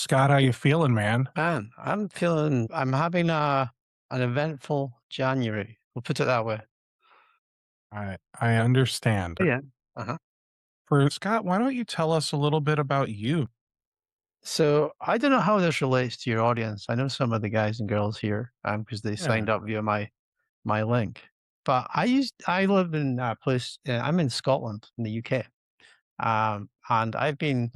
Scott, how you feeling, man? Man, I'm having an eventful January. We'll put it that way. I understand. Yeah. Uh-huh. For Scott, why don't you tell us a little bit about you? So I don't know how this relates to your audience. I know some of the guys and girls here, because they Yeah. signed up via my link. But I live in a place. I'm in Scotland, in the UK, and I've been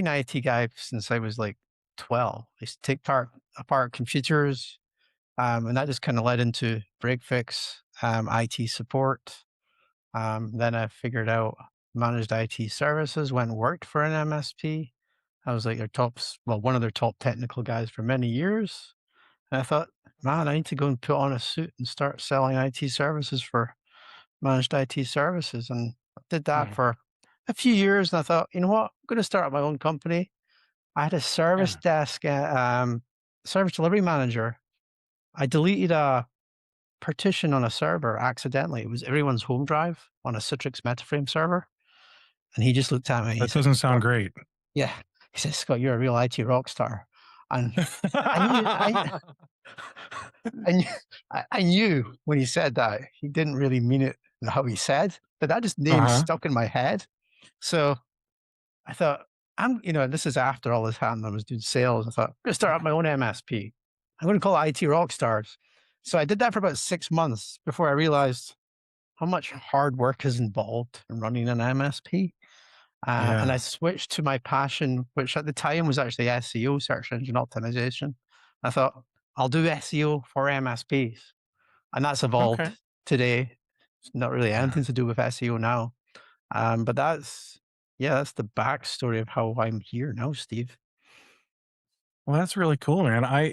an IT guy since I was like 12. I used to take apart computers, and that just kind of led into break fix, IT support. Then I figured out managed IT services, went and worked for an MSP. I was like one of their top technical guys for many years. And I thought, man, I need to go and put on a suit and start selling IT services for managed IT services. And I did that Mhm. for a few years. And I thought, you know what? I'm going to start up my own company. I had a service Yeah. desk, service delivery manager. I deleted a partition on a server accidentally. It was everyone's home drive on a Citrix Metaframe server. And he just looked at me. He That said, doesn't sound "Scott," great. yeah. He said, "Scott, you're a real IT rock star." And I knew, I knew, I knew when he said that he didn't really mean it how he said, but that just name Uh-huh. stuck in my head. So I thought, this is after all this happened. I was doing sales. I thought, I'm going to start up my own MSP. I'm going to call it IT Rockstars. So I did that for about 6 months before I realized how much hard work is involved in running an MSP. And I Yeah. switched to my passion, which at the time was actually SEO, search engine optimization. I thought, I'll do SEO for MSPs. And that's Okay. evolved today. It's not really Yeah. anything to do with SEO now. But that's the backstory of how I'm here now, Steve. Well, that's really cool, man. I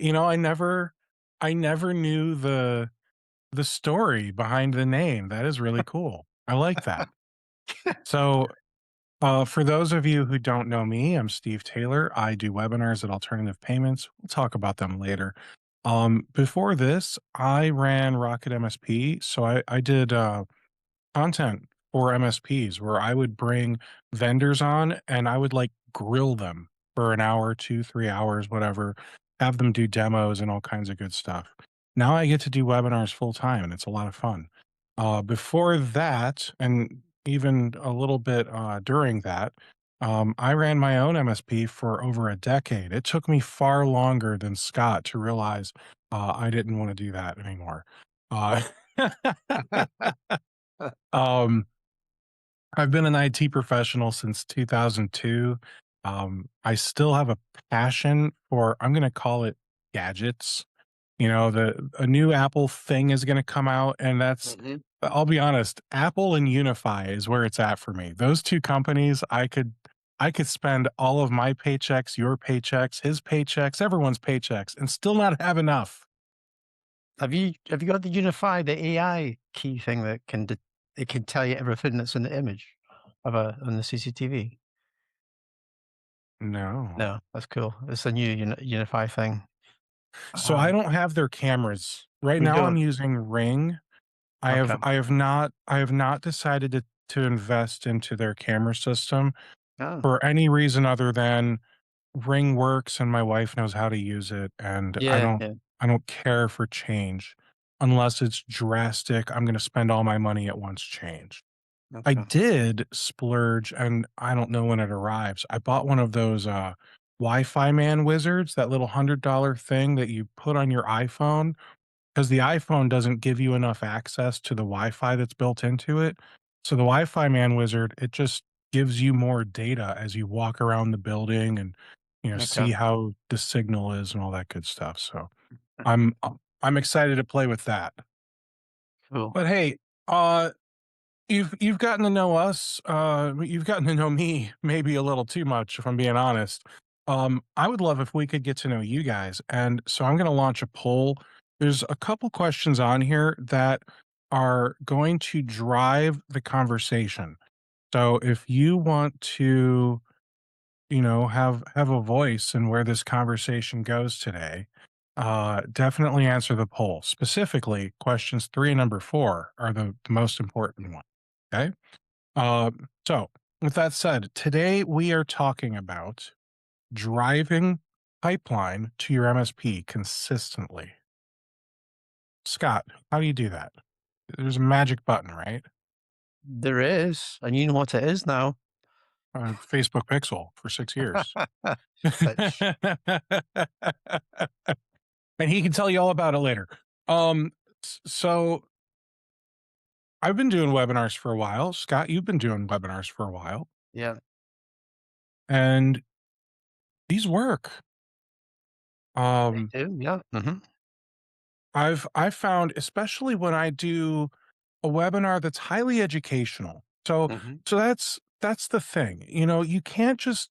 never knew the story behind the name. That is really cool. I like that. So, for those of you who don't know me, I'm Steve Taylor. I do webinars at Alternative Payments. We'll talk about them later. Before this, I ran Rocket MSP. So I did content for MSPs where I would bring vendors on and I would like grill them for an hour, 2, 3 hours, whatever, have them do demos and all kinds of good stuff. Now I get to do webinars full time and it's a lot of fun. Before that, and even a little bit during that, I ran my own MSP for over a decade. It took me far longer than Scott to realize I didn't want to do that anymore. Uh, um, I've been an IT professional since 2002. I still have a passion for, I'm going to call it gadgets. A new Apple thing is going to come out, and Mhm. I'll be honest, Apple and Unify is where it's at for me. Those two companies, I could spend all of my paychecks, your paychecks, his paychecks, everyone's paychecks, and still not have enough. Have you got the Unify, the AI key thing that it can tell you everything that's in the image on the CCTV? No. No, that's cool. It's a new Unify thing. So I Um, don't have their cameras. Right you now I'm don't. using Ring. Okay. I have not decided to invest into their camera system Oh, for any reason other than Ring works and my wife knows how to use it, and I yeah, don't yeah. I don't care for change unless it's drastic. I'm gonna spend all my money at once change. I Okay. did splurge, and I don't know when it arrives. I bought one of those Wi-Fi man wizards, that little $100 thing that you put on your iPhone 'cause the iPhone doesn't give you enough access to the Wi-Fi that's built into it. So the Wi-Fi man wizard, it just gives you more data as you walk around the building and, Okay. see how the signal is and all that good stuff. So Mhm. I'm excited to play with that. Cool. But hey, uh, you've gotten to know us, you've gotten to know me maybe a little too much, if I'm being honest. I would love if we could get to know you guys, and so I'm gonna launch a poll. There's a couple questions on here that are going to drive the conversation. So if you want to, have a voice in where this conversation goes today, definitely answer the poll. Specifically, questions 3 and number 4 are the most important one. Okay? So with that said, today we are talking about driving pipeline to your MSP consistently. Scott, how do you do that? There's a magic button, right? There is, and you know what it is now. Facebook Pixel for 6 years. Which, And he can tell you all about it later. Um, so I've been doing webinars for a while. Scott, you've been doing webinars for a while, yeah, and these work. they Um, do. Yeah. I've found, especially when I do a webinar that's highly educational. Hmm. So that's the thing. You know, you can't just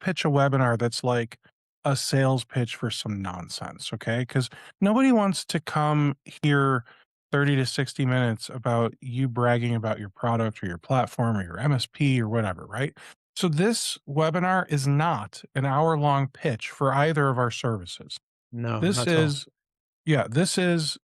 pitch a webinar that's like a sales pitch for some nonsense, okay? Cuz nobody wants to come hear 30 to 60 minutes about you bragging about your product or your platform or your MSP or whatever, right? So this webinar is not an hour-long pitch for either of our services. No, This not at all. is yeah, this is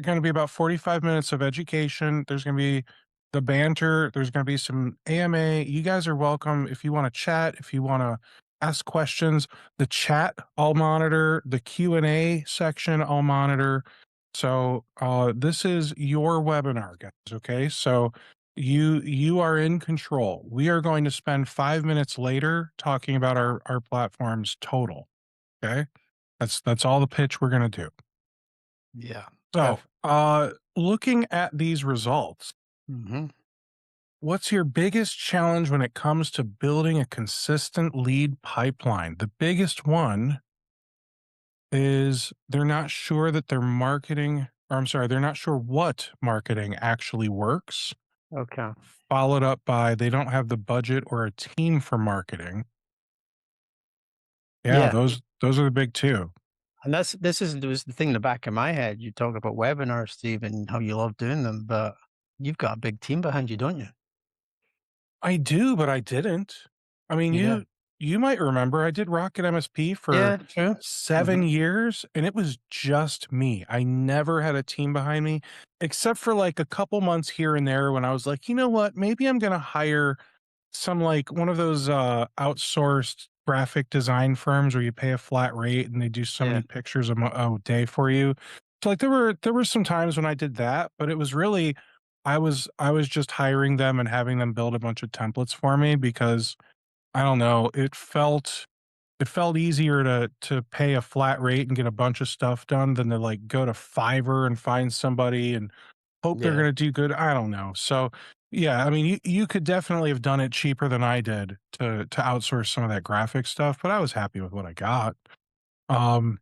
gonna be about 45 minutes of education. There's gonna be the banter. There's gonna be some AMA. You guys are welcome if you wanna chat, if you wanna ask questions. The chat, I'll monitor. The Q&A section, I'll monitor. So, this is your webinar, guys, okay? So, you are in control. We are going to spend 5 minutes later talking about our platforms total, okay? That's all the pitch we're gonna do. Yeah. So, looking at these results, Hmm. what's your biggest challenge when it comes to building a consistent lead pipeline? The biggest one is they're not sure that their marketing, or I'm sorry, they're not sure what marketing actually works, Okay. followed up by they don't have the budget or a team for marketing. Yeah, Yeah. those are the big two. And this is was the thing in the back of my head. You talk about webinars, Steve, and how you love doing them, but you've got a big team behind you, don't you? I do, but I didn't. I mean, Yeah. you might remember I did Rocket MSP for Yeah, true. 7 Mhm. years, and it was just me. I never had a team behind me, except for, like, a couple months here and there when I was like, "You know what? Maybe I'm gonna hire some, like, one of those, outsourced graphic design firms where you pay a flat rate and they do so Yeah. many pictures a day for you." So, like, there were some times when I did that, but it was really I was just hiring them and having them build a bunch of templates for me because, I don't know, it felt easier to pay a flat rate and get a bunch of stuff done than to, like, go to Fiverr and find somebody and hope they're Yeah. gonna do good. I don't know. So, yeah, I mean, you could definitely have done it cheaper than I did to outsource some of that graphic stuff, but I was happy with what I got. Um,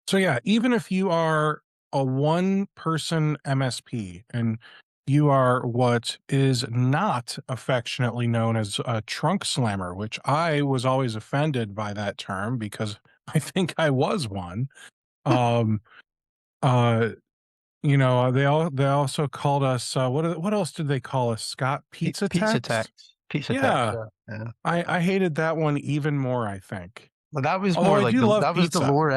so yeah, even if you are a one-person MSP and you are what is not affectionately known as a trunk slammer, which I was always offended by that term because I think I was one. Um, uh, they also called us, what else did they call us, Scott? Pizza Pizza techs? tax. Pizza tax, Yeah, yeah, yeah. I hated that one even more, I think. Well, that was Although more I like do love that was the pizza. lower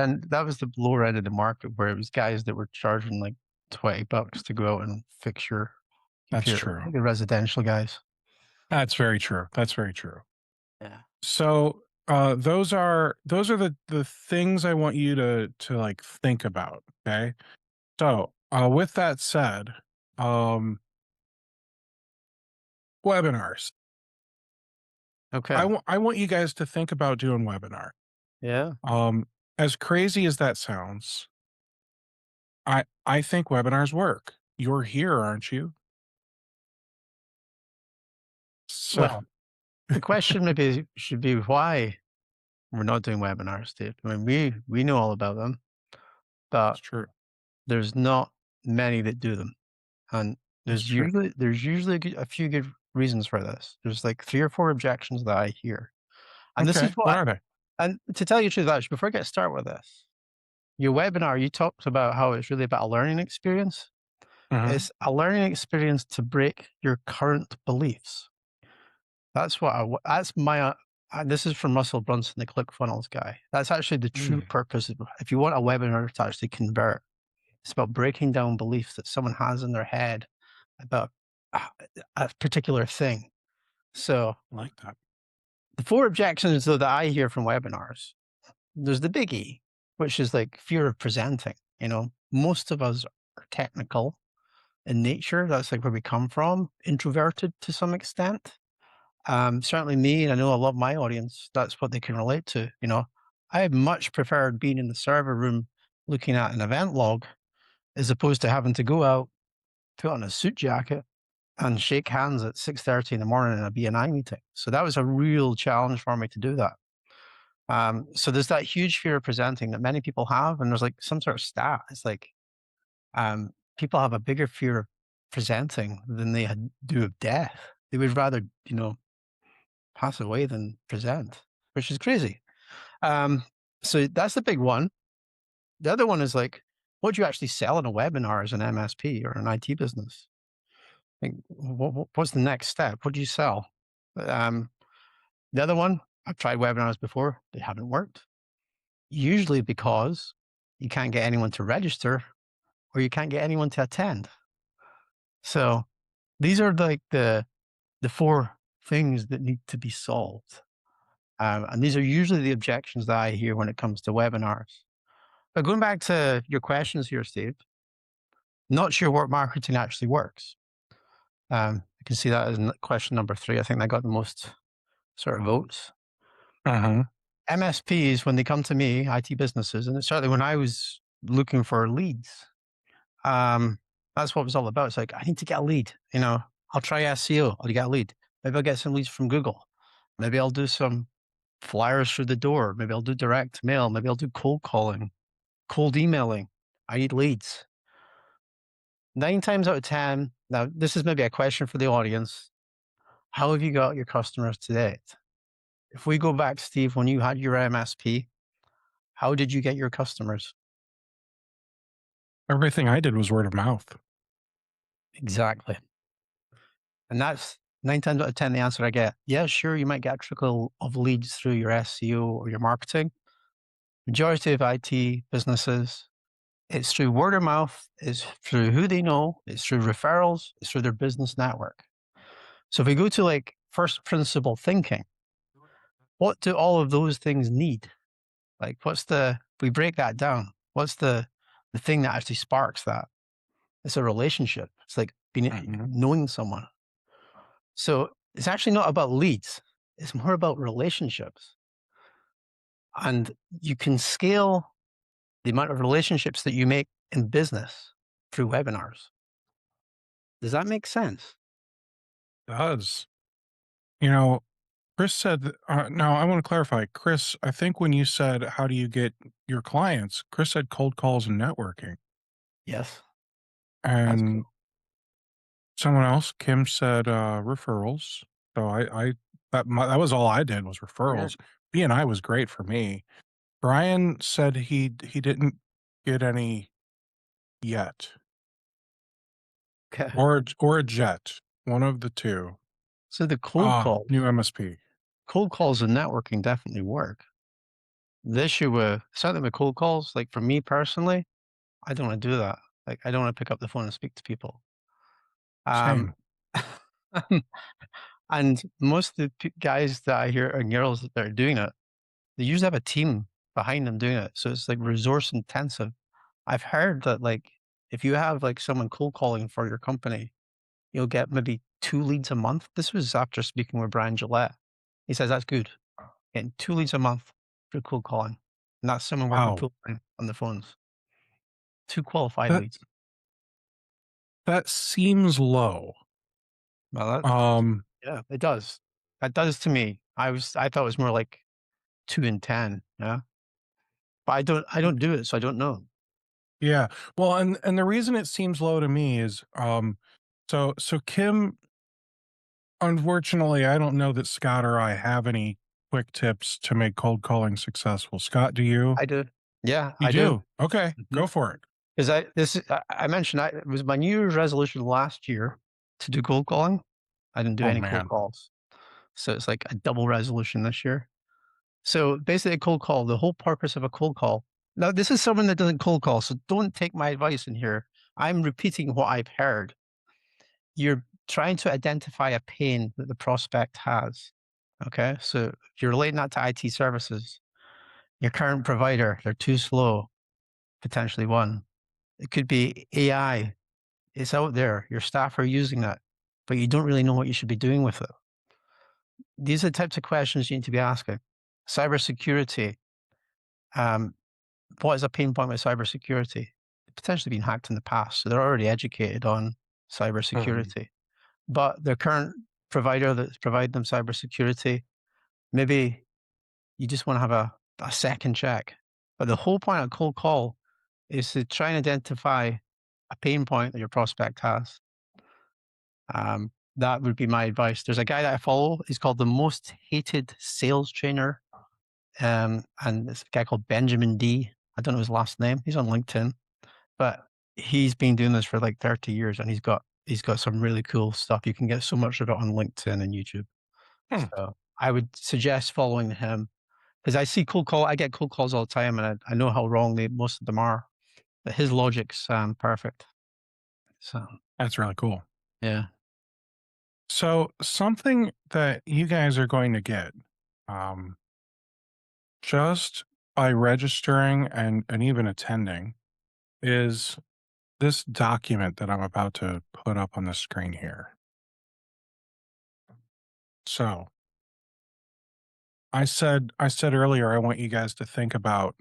end of the market where it was guys that were charging like $20 to go out and fix your That's computer, true. like the residential guys. That's very true. That's very true. Yeah. So, those are the things I want you to, like, think about, okay? So, with that said, um, webinars. Okay. I want you guys to think about doing webinar. Yeah. Um, as crazy as that sounds, I think webinars work. You're here, aren't you? So Well, the question maybe should be why we're not doing webinars, Steve. I mean, we know all about them, it's but true. there's not many that do them, and It's true. there's usually a few good reasons for this. There's like 3 or 4 objections that I hear, and this is Okay, what what are they? and to tell you the truth, actually, before I get started with this, your webinar, you talked about how it's really about a learning experience. Mhm. It's a learning experience to break your current beliefs. That's what that's my this is from Russell Brunson, the ClickFunnels guy. That's actually the true Mm, purpose of if you want a webinar to actually convert, it's about breaking down beliefs that someone has in their head about a, a particular thing. So I like that. The four objections, though, that I hear from webinars, there's the biggie, which is like fear of presenting. Most of us are technical in nature. That's like where we come from, introverted to some extent. Certainly me, and I know a lot of my audience, that's what they can relate to. I have much preferred being in the server room looking at an event log as opposed to having to go out, put on a suit jacket and shake hands at 6:30 in the morning in a BNI meeting. So that was a real challenge for me to do that. So there's that huge fear of presenting that many people have, and there's like some sort of stat. It's like um, people have a bigger fear of presenting than do of death. They would rather, pass away than present, which is crazy. Um, so that's the big one. The other one is like, what do you actually sell in a webinar as an MSP or an IT business? Like, what's the next step? What do you sell? Um, the other one, I've tried webinars before, they haven't worked. Usually because you can't get anyone to register or you can't get anyone to attend. So these are like the four things that need to be solved. And these are usually the objections that I hear when it comes to webinars. But going back to your questions here, Steve, not sure what marketing actually works. I can see that as question number 3. I think that got the most sort of votes. Uh-huh. MSPs, when they come to me, IT businesses, and certainly when I was looking for leads, that's what it was all about. It's like, I need to get a lead. I'll try SEO. I'll get a lead. Maybe I'll get some leads from Google. Maybe I'll do some flyers through the door. Maybe I'll do direct mail. Maybe I'll do cold calling, cold emailing. I need leads. 9 times out of 10, now this is maybe a question for the audience. How have you got your customers to date? If we go back, Steve, when you had your MSP, how did you get your customers? Everything I did was word of mouth. Exactly. And that's 9 times out of 10, the answer I get. Yeah, sure, you might get a trickle of leads through your SEO or your marketing. Majority of IT businesses, it's through word of mouth, it's through who they know, it's through referrals, it's through their business network. So if we go to like first principle thinking, what do all of those things need? Like if we break that down, what's the thing that actually sparks that? It's a relationship. It's like Mhm. knowing someone. So it's actually not about leads. It's more about relationships. And you can scale the amount of relationships that you make in business through webinars. Does that make sense? Does. You know, Chris said, now I want to clarify. Chris, I think when you said, how do you get your clients? Chris said cold calls and networking. Yes, that's And cool. someone else, Kim said, referrals. So that was all I did was Yeah. referrals. B&I was great for me. Brian said he didn't get any yet, Okay. or a jet, one of the two. So the New MSP. cold calls and networking definitely work. The issue with certainly with cold calls, like for me personally, I don't want to do that. Like I don't want to pick up the phone and speak to people. Um, Same. and most of the guys that I hear and girls that are doing it, they usually have a team behind them doing it. So it's like resource intensive. I've heard that like if you have like someone cold calling for your company, you'll get maybe 2 leads a month. This was after speaking with Brian Gillette. He says that's good. Getting 2 leads a month through cold calling. And that's someone working Wow. full time on the phones. 2 qualified That leads. that seems low. Well, that Um, yeah, it does. That does to me. I thought it was more like 2 in 10. Yeah. But I don't do it, so I don't know. yeah. Well, and the reason it seems low to me is, so Kim, unfortunately, I don't know that Scott or I have any quick tips to make cold calling successful. Scott, do you? I do. Yeah, You I do. do? Okay, go for it. Because I mentioned it was my New Year's resolution last year to do cold calling. I didn't do Oh any cold man. calls. So it's like a double resolution this year. So basically a cold call, the whole purpose of a cold call. Now this is someone that doesn't cold call, so don't take my advice in here. I'm repeating what I've heard. You're trying to identify a pain that the prospect has. Okay. So if you're relating that to IT services, your current provider, they're too slow, potentially one. It could be AI. It's out there. Your staff are using it, but you don't really know what you should be doing with it. These are the types of questions you need to be asking. Cybersecurity. Um, what is a pain point with cybersecurity? It's potentially been hacked in the past, so they're already educated on Mhm. cybersecurity. But their current provider that's providing them cybersecurity, maybe you just want to have a second check. But the whole point of cold call is to try and identify a pain point that your prospect has. That would be my advice. There's a guy that I follow. He's called the most hated sales trainer. And it's a guy called Benjamin D. I don't know his last name. He's on LinkedIn, but he's been doing this for like 30 years and he's got some really cool stuff. You can get so much of it on LinkedIn and YouTube. Hmm, So I would suggest following him because I get cold calls all the time and I know how wrong most of them are, but his logic's perfect. So that's really cool. yeah. So something that you guys are going to get, um, just by registering and even attending is this document that I'm about to put up on the screen here. So I said earlier I want you guys to think about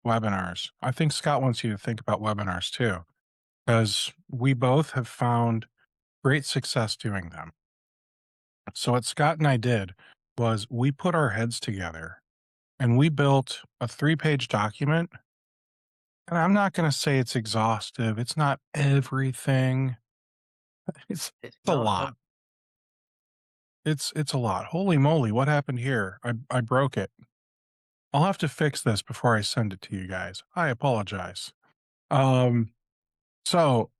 webinars. I think Scott wants you to think about webinars too, because we both have found great success doing them. So what Scott and I did was we put our heads together and we built a 3-page document. And I'm not going to say it's exhaustive. It's not everything. It's a No, no. lot. It's a lot. Holy moly, what happened here? I broke it. I'll have to fix this before I send it to you guys. I apologize. Um so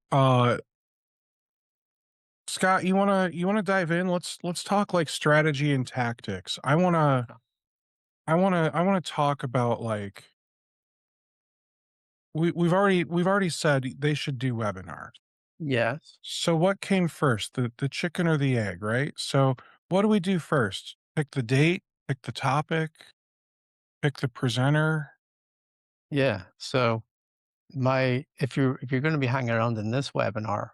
Scott, you wanna dive in? Let's talk like strategy and tactics. I wanna talk about like we've already said they should do webinars. Yes. So what came first, the chicken or the egg, right? So what do we do first? Pick the date, pick the topic, pick the presenter. Yeah. So my if you're going to be hanging around in this webinar,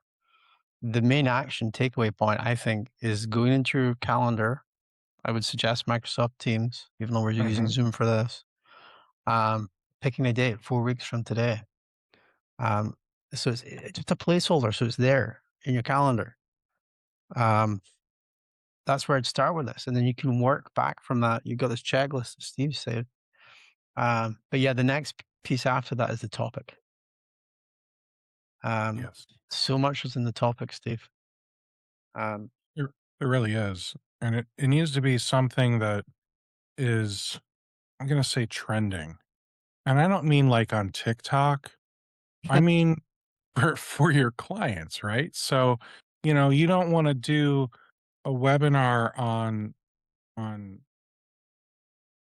the main action takeaway point I think is going into your calendar. I would suggest Microsoft Teams, even though we're using Mhm. Zoom for this. Um, Picking a date 4 weeks from today. Um, so it's just a placeholder, so it's there in your calendar. Um, that's where I'd start with this, and then you can work back from that. You've got this checklist, as Steve said. But yeah, the next piece after that is the topic. Um, Yes. so much is in the topic, Steve. Um, It really is. And it needs to be something that is, I'm gonna say trending. And I don't mean like on TikTok. I mean for your clients, right? So, you don't want to do a webinar on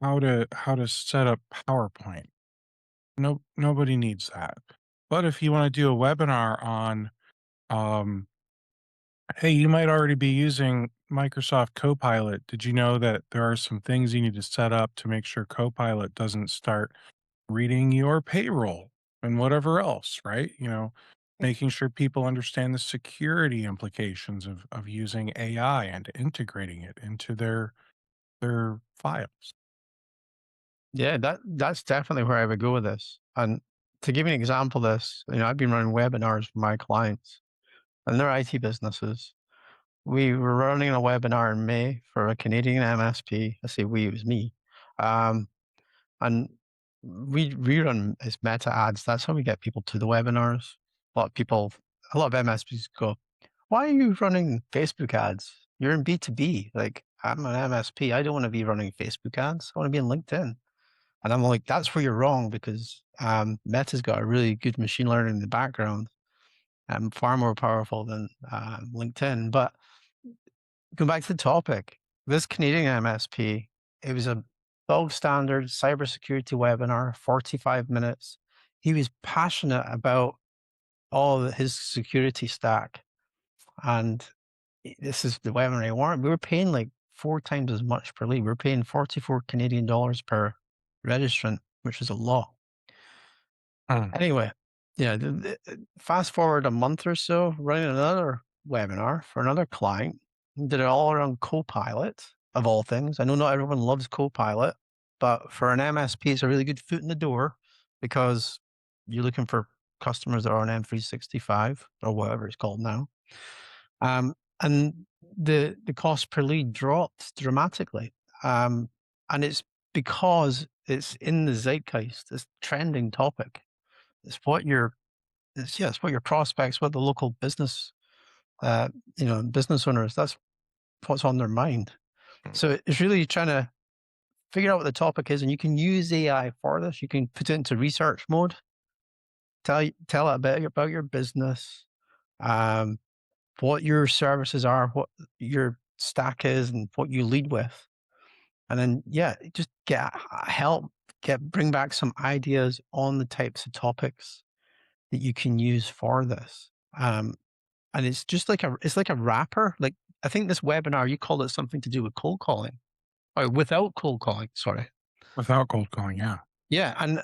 how to set up PowerPoint. No, nobody needs that. But if you want to do a webinar on, um, hey, you might already be using Microsoft Copilot. Did you know that there are some things you need to set up to make sure Copilot doesn't start reading your payroll and whatever else, right? Making sure people understand the security implications of using AI and integrating it into their files. yeah, that's definitely where I would go with this. And to give you an example of this, I've been running webinars for my clients, and they're IT businesses. We were running a webinar in May for a Canadian MSP. I say we, it was me. Um, and we run as meta ads. That's how we get people to the webinars. A lot of MSPs go, "Why are you running Facebook ads? You're in B2B. Like, I'm an MSP. I don't want to be running Facebook ads. I want to be in LinkedIn." And I'm like, "That's where you're wrong because Meta's got a really good machine learning in the background, far more powerful than LinkedIn." But going back to the topic, this Canadian MSP, it was a bog standard cybersecurity webinar, 45 minutes. He was passionate about his security stack. And this is the webinar he wanted. We were paying like 4 times as much per lead. We're paying 44 Canadian dollars per registrant, which is a lot. Mm. Anyway, yeah, fast forward a month or so, running another webinar for another client. Did it all around Copilot, of all things. I know not everyone loves Copilot, but for an MSP, it's a really good foot in the door because you're looking for customers that are on M365 or whatever it's called now. And the cost per lead dropped dramatically. And it's because it's in the zeitgeist, this trending topic. It's what your it's what your prospects, what the local business, uh, business owners. That's what's on their mind. So it's really trying to figure out what the topic is, and you can use AI for this. You can put it into research mode, tell it a bit about your business, um, what your services are, what your stack is, and what you lead with, and then yeah, just get help, bring back some ideas on the types of topics that you can use for this. And it's just like a wrapper. Like I think this webinar, you called it something to do with cold calling or without cold calling. Sorry. Without cold calling, yeah. Yeah. And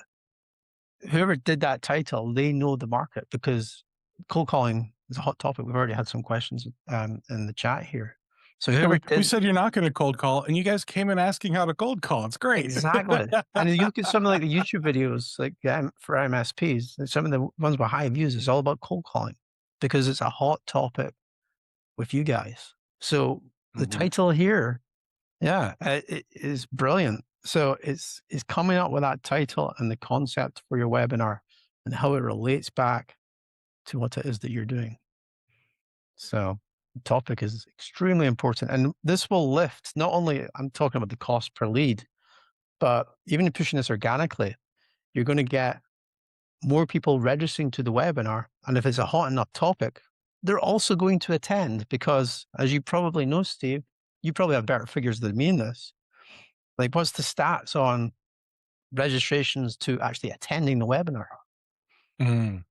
whoever did that title, they know the market because cold calling is a hot topic. We've already had some questions in the chat here. So Yeah, whoever we did said you're not gonna cold call, and you guys came in asking how to cold call. It's great. exactly. And if you look at some of like the YouTube videos, like for MSPs, and some of the ones with high views, it's all about cold calling because it's a hot topic with you guys. So the Mhm. title here, yeah, it is brilliant. So it's coming up with that title and the concept for your webinar and how it relates back to what it is that you're doing. So the topic is extremely important. And this will lift not only I'm talking about the cost per lead, but even pushing this organically, you're going to get more people registering to the webinar. And if it's a hot enough topic, they're also going to attend because, as you probably know, Steve, you probably have better figures than me in this. Like, what's the stats on registrations to actually attending the webinar? Mm.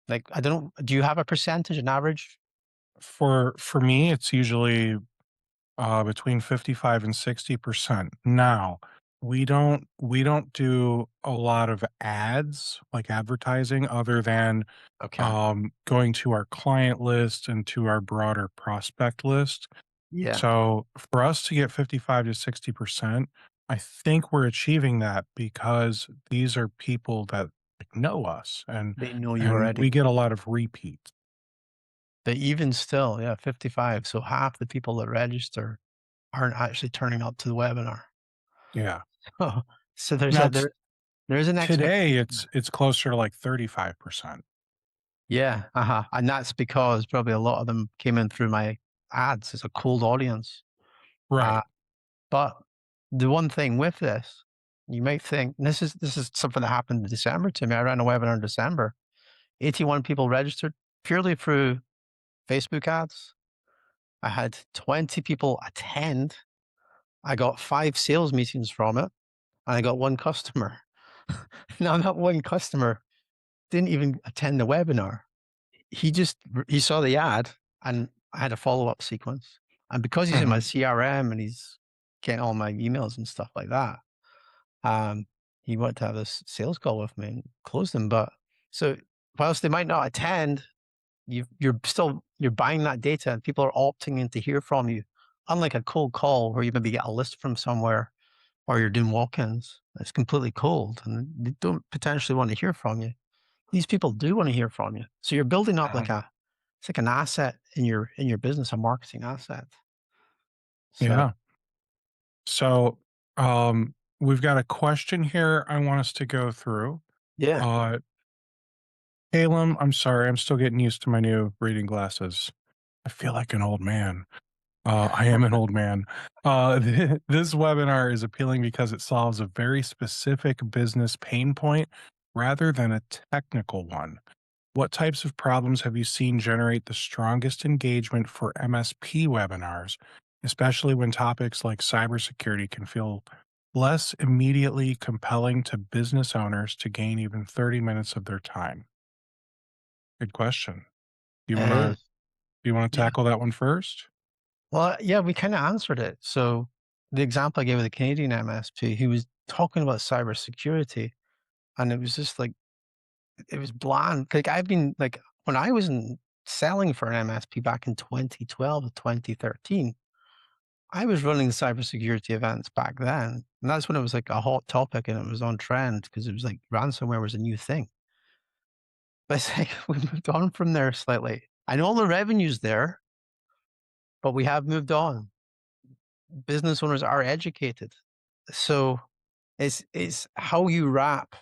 Like, I don't know, do you have a percentage, an average? For me, it's usually between 55 and 60%. Now, we don't do a lot of ads, like advertising, other than Okay. going to our client list and to our broader prospect list. Yeah. So for us to get 55 to 60%, I think we're achieving that because these are people that like, know us They know you and already. we get a lot of repeats. But even still, yeah, 55. So half the people that register aren't actually turning up to the webinar. Yeah. So Now there is an today expectation. it's closer to like 35%. Yeah, and that's because probably a lot of them came in through my ads as a cold audience. Uh, Right. but the one thing with this, you might think and this is something that happened in December to me. I ran a webinar in December. 81 people registered purely through Facebook ads. I had 20 people attend. I got 5 sales meetings from it, and I got 1 customer. Now that 1 customer didn't even attend the webinar. He saw the ad and I had a follow-up sequence. And because he's in my Mhm. CRM and he's getting all my emails and stuff like that, um, he wanted to have this sales call with me and close them. But so whilst they might not attend, you're buying that data and people are opting in to hear from you. Unlike a cold call where you maybe get a list from somewhere or you're doing walk-ins, it's completely cold and they don't potentially want to hear from you. These people do want to hear from you. So you're building up Mhm. it's like an asset in your business, a marketing asset. So Yeah. So, we've got a question here I want us to go through. yeah. Uh, Caleb, I'm sorry, I'm still getting used to my new reading glasses. I feel like an old man. I am an old man. This webinar is appealing because it solves a very specific business pain point rather than a technical one. What types of problems have you seen generate the strongest engagement for MSP webinars, especially when topics like cybersecurity can feel less immediately compelling to business owners to gain even 30 minutes of their time? Good question. Do you want It to is. do you want to Yeah. tackle that one first? Well, yeah, we kind of answered it. So the example I gave of the Canadian MSP, he was talking about cybersecurity, and it was just like it was bland. Like I've been like when I was selling for an MSP back in 2012 to 2013, I was running the cybersecurity events back then. And that's when it was like a hot topic and it was on trend because it was like ransomware was a new thing. But it's like we moved on from there slightly. I know the revenue's there, but we have moved on. Business owners are educated. So it's how you wrap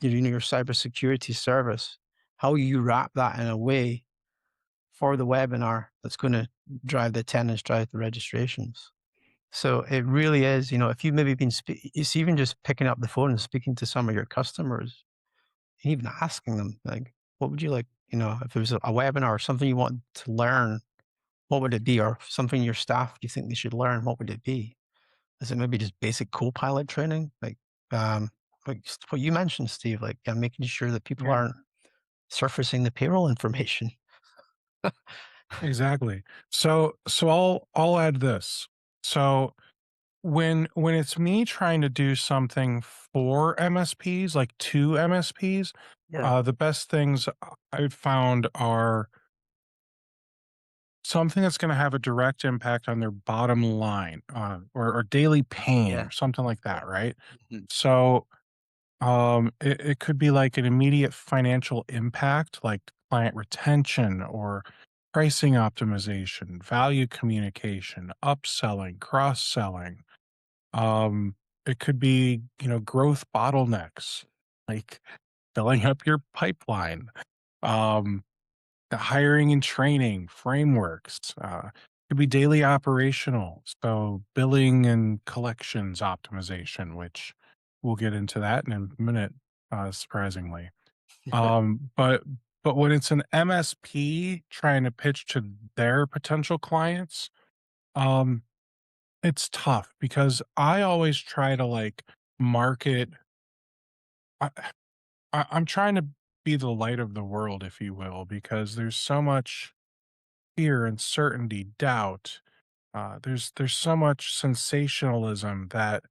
your cybersecurity service, how you wrap that in a way for the webinar that's going to drive the attendance, drive the registrations. So it really is, if you've maybe it's even just picking up the phone and speaking to some of your customers, and even asking them, like, what would you like, if there was a webinar or something you want to learn, what would it be? Or something your staff you think they should learn, what would it be? Is it maybe just basic Copilot training? Um, like what you mentioned, Steve, like making sure that people Yeah. aren't surfacing the payroll information. Exactly. So I'll add this. So when it's me trying to do something for MSPs, like two MSPs, Yeah. the best things I've found are something that's going to have a direct impact on their bottom line, or daily pain Yeah. or something like Yeah. that, right? Mhm. So it could be like an immediate financial impact, like client retention or pricing optimization, value communication, upselling, cross selling. Um, it could be, growth bottlenecks, like filling up your pipeline. Um, the hiring and training frameworks, could be daily operational. So billing and collections optimization, which we'll get into that in a minute, surprisingly. But when it's an MSP trying to pitch to their potential clients, um, it's tough because I always try to like market. I, I'm trying to be the light of the world, if you will, because there's so much fear, uncertainty, doubt. There's so much sensationalism that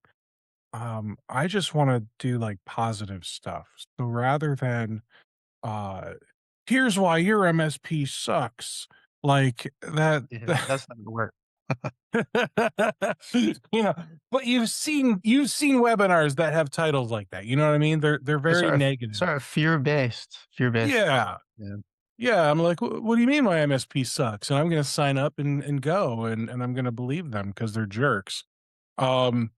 I just want to do like positive stuff. So rather than uh, here's why your MSP sucks, like that. Yeah, that's not gonna work. you know, but you've seen webinars that have titles like that. You know what I mean? They're It's very negative. sort of fear-based. Yeah. Yeah. Yeah, I'm like, What do you mean my MSP sucks?" And I'm gonna sign up and go, and I'm gonna believe them because 'cause they're jerks. Um,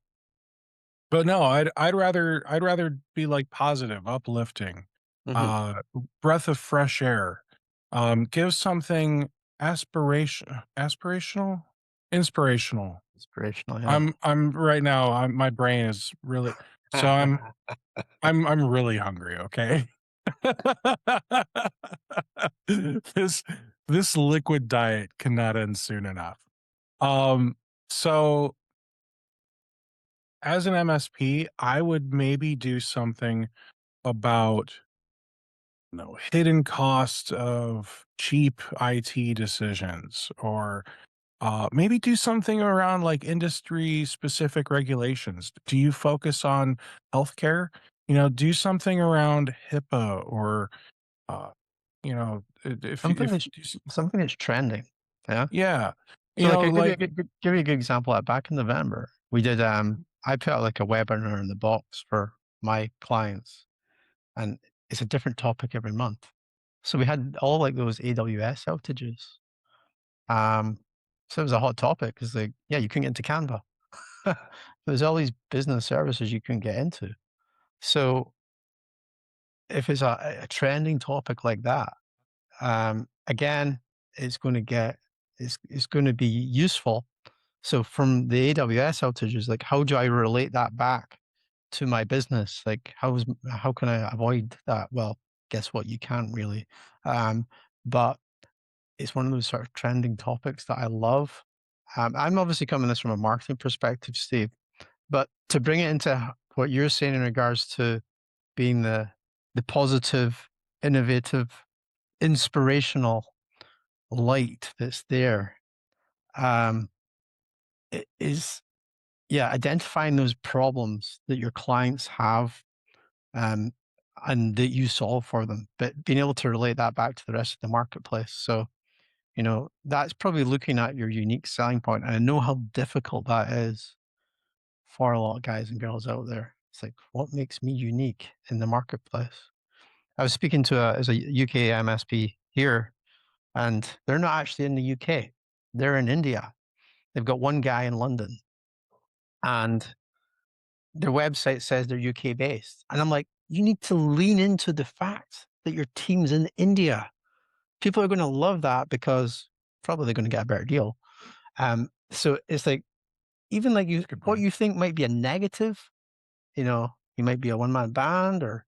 but no, I'd rather be, like, positive, uplifting, Mhm. uh, breath of fresh air, give something aspirational? Inspirational. Inspirational, yeah. I'm right now, my brain is really so I'm really hungry, okay? This this liquid diet cannot end soon enough. Um, so as an MSP, I would maybe do something about, hidden cost of cheap IT decisions, or maybe do something around like industry specific regulations. Do you focus on healthcare? Do something around HIPAA, or uh, if Something if that's something that's trending, yeah? yeah, So, like, I'll give you a like good example. Back in November, we did, I put out, like, a webinar in the box for my clients, and it's a different topic every month. So we had all, like, those AWS outages. Um, so it was a hot topic because, like, yeah, you couldn't get into Canva. There's all these business services you couldn't get into. So if it's a trending topic like that, again, it's going to get it's going to be useful. So from the AWS outages, like how do I relate that back to my business? Like how can I avoid that? Well, guess what? You can't really. Um, but it's one of those sort of trending topics that I love. I'm obviously coming this from a marketing perspective, Steve, but to bring it into what you're saying in regards to being the positive, innovative, inspirational light that's there. um, is yeah, identifying those problems that your clients have, um, and that you solve for them, but being able to relate that back to the rest of the marketplace. So, that's probably looking at your unique selling point. And I know how difficult that is for a lot of guys and girls out there. It's like, what makes me unique in the marketplace? I was speaking to as a UK MSP here, and they're not actually in the UK. They're in India. They've got one guy in London, and their website says they're UK based. And I'm like, you need to lean into the fact that your team's in India. People are going to love that because probably they're going to get a better deal. So it's like, even like That's a good what point. you think might be a negative, you might be a one man band, or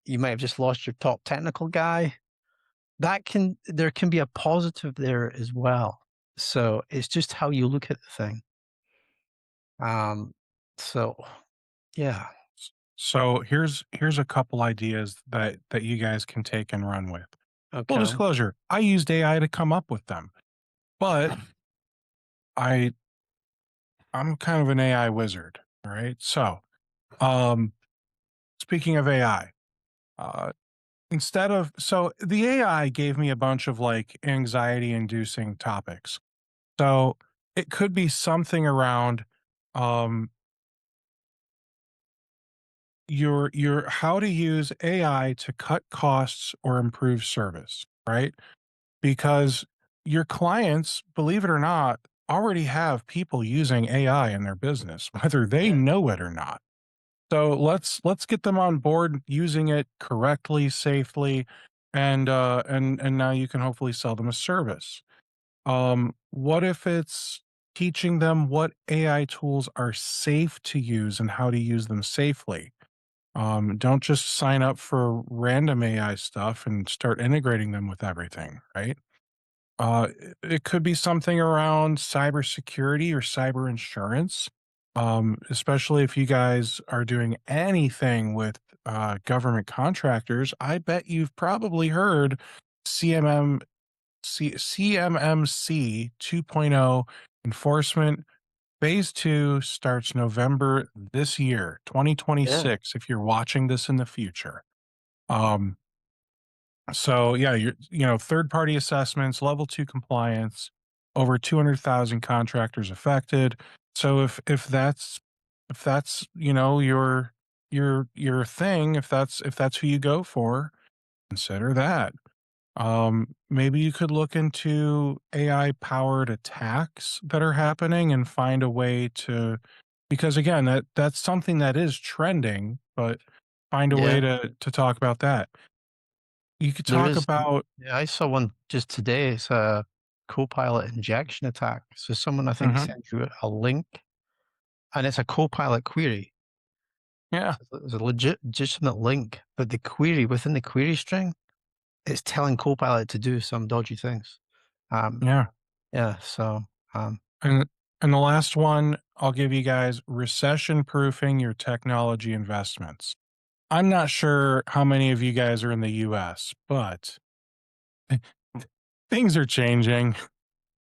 you might have just lost your top technical guy. There can be a positive there as well. So it's just how you look at the thing. Um, so yeah. So here's a couple ideas that you guys can take and run with. Full Okay. disclosure, I used AI to come up with them, but I I'm kind of an AI wizard. All right. So, um, speaking of AI, uh, the AI gave me a bunch of like anxiety inducing topics. So it could be something around um your how to use AI to cut costs or improve service, right? Because your clients, believe it or not, already have people using AI in their business, whether they Yeah. know it or not. So let's get them on board using it correctly, safely, and now you can hopefully sell them a service. What if it's teaching them what AI tools are safe to use and how to use them safely? Don't just sign up for random AI stuff and start integrating them with everything, right? It could be something around cybersecurity or cyber insurance, especially if you guys are doing anything with government contractors. I bet you've probably heard CMM, CMMC 2.0 enforcement. Phase 2 starts November this year, Yeah. 2026, if you're watching this in the future. Um, so yeah, third party assessments, level 2 compliance, over 200,000 contractors affected. So if that's, your thing, if that's who you go for, consider that. Maybe you could look into AI powered attacks that are happening and find a way to, because again, that's something that is trending, but find a way Yeah. to talk about that. You could There talk is. about Yeah, I saw one just today. It's a Copilot injection attack. So someone, I think, mhm, sent you a link, and it's a Copilot query. yeah, So it's a legitimate link, but the query within the query string, it's telling Copilot to do some dodgy things. Um, yeah. yeah. So um, And the last one, I'll give you guys recession proofing your technology investments. I'm not sure how many of you guys are in the US, but things are changing.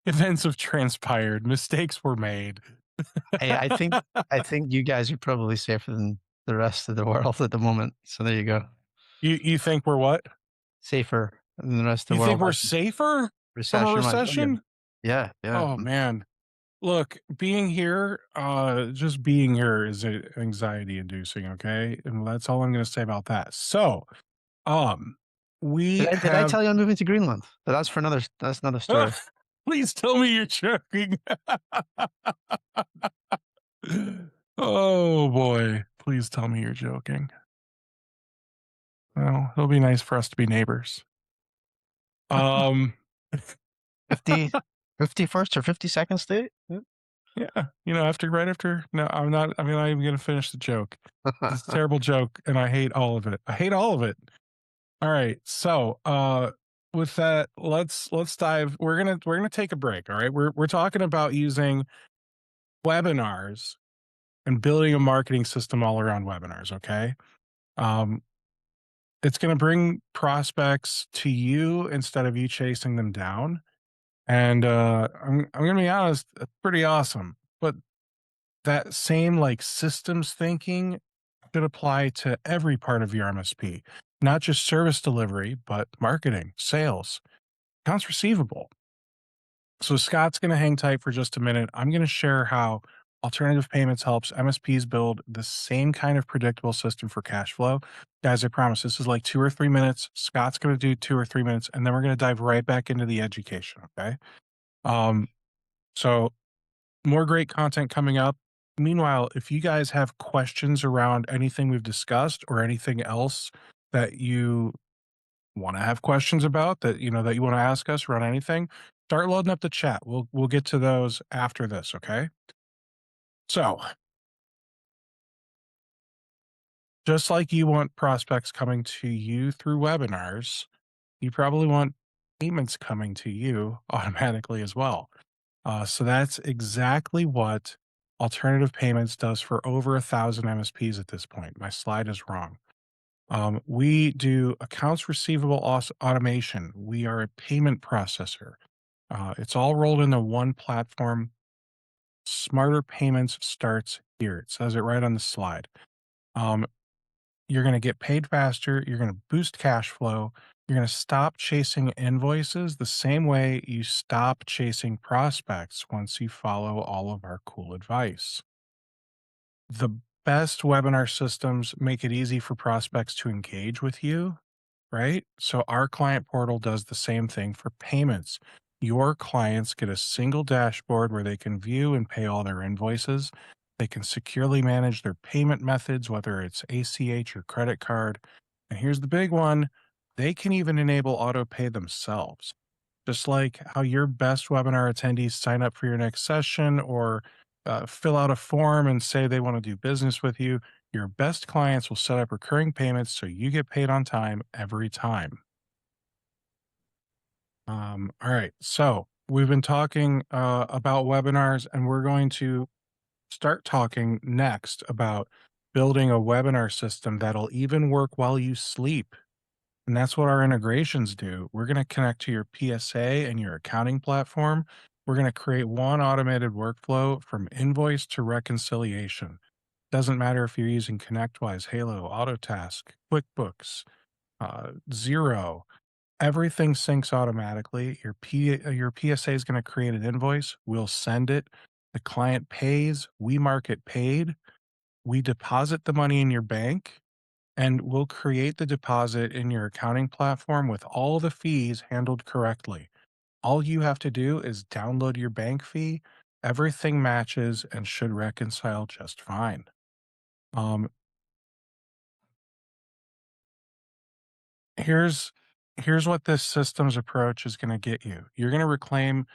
Events have transpired. Mistakes were made. I, I think I think you guys are probably safer than the rest of the world at the moment. So there you go. You think we're what? Safer than the rest of You the think world. we're I think safer from a recession wise. Oh yeah. recession? Yeah. Yeah. Oh man. Look, being here, just being here is anxiety inducing, okay? And that's all I'm gonna say about that. So, um, we Did I have tell you I'm moving to Greenland? But that's another story. please tell me you're joking. Oh boy. Please tell me you're joking. Well, it'll be nice for us to be neighbors. Um 50, 51st or 52nd state? Yep. Yeah, right after. No, I'm not even gonna finish the joke. It's a terrible joke, and I hate all of it. I hate all of it. All right, so with that, let's dive. We're gonna take a break. All right, we're talking about using webinars and building a marketing system all around webinars. Okay, um, it's gonna bring prospects to you instead of you chasing them down. And I'm gonna be honest, it's pretty awesome. But that same like systems thinking should apply to every part of your MSP, not just service delivery, but marketing, sales, accounts receivable. So Scott's going to hang tight for just a minute. I'm going to share how alternative payments helps MSPs build the same kind of predictable system for cash flow. Guys, I promise this is like 2 or 3 minutes. Scott's going to do 2 or 3 minutes, and then we're going to dive right back into the education. Okay. Um, so more great content coming up. Meanwhile, if you guys have questions around anything we've discussed or anything else that you want to have questions about that that you want to ask us around anything, start loading up the chat. We'll get to those after this, okay? So, just like you want prospects coming to you through webinars, you probably want payments coming to you automatically as well. So that's exactly what alternative payments does for over 1,000 MSPs at this point. My slide is wrong. We do accounts receivable automation. We are a payment processor. It's all rolled into one platform. Smarter payments starts here. It says it right on the slide. Um, you're going to get paid faster. You're going to boost cash flow. You're going to stop chasing invoices the same way you stop chasing prospects once you follow all of our cool advice. The best webinar systems make it easy for prospects to engage with you, right? So our client portal does the same thing for payments. Your clients get a single dashboard where they can view and pay all their invoices. They can securely manage their payment methods, whether it's ACH or credit card. And here's the big one, they can even enable auto pay themselves. Just like how your best webinar attendees sign up for your next session or fill out a form and say they want to do business with you, your best clients will set up recurring payments so you get paid on time every time. All right. So we've been talking about webinars, and we're going to start talking next about building a webinar system that'll even work while you sleep. And that's what our integrations do. We're going to connect to your PSA and your accounting platform. We're going to create one automated workflow from invoice to reconciliation. Doesn't matter if you're using ConnectWise, Halo, Autotask, QuickBooks, Zero. Everything syncs automatically. Your PSA is going to create an invoice. We'll send it. The client pays. We mark it paid. We deposit the money in your bank, and we'll create the deposit in your accounting platform with all the fees handled correctly. All you have to do is download your bank fee. Everything matches and should reconcile just fine. Um, here's here's what this systems approach is going to get you. You're going to reclaim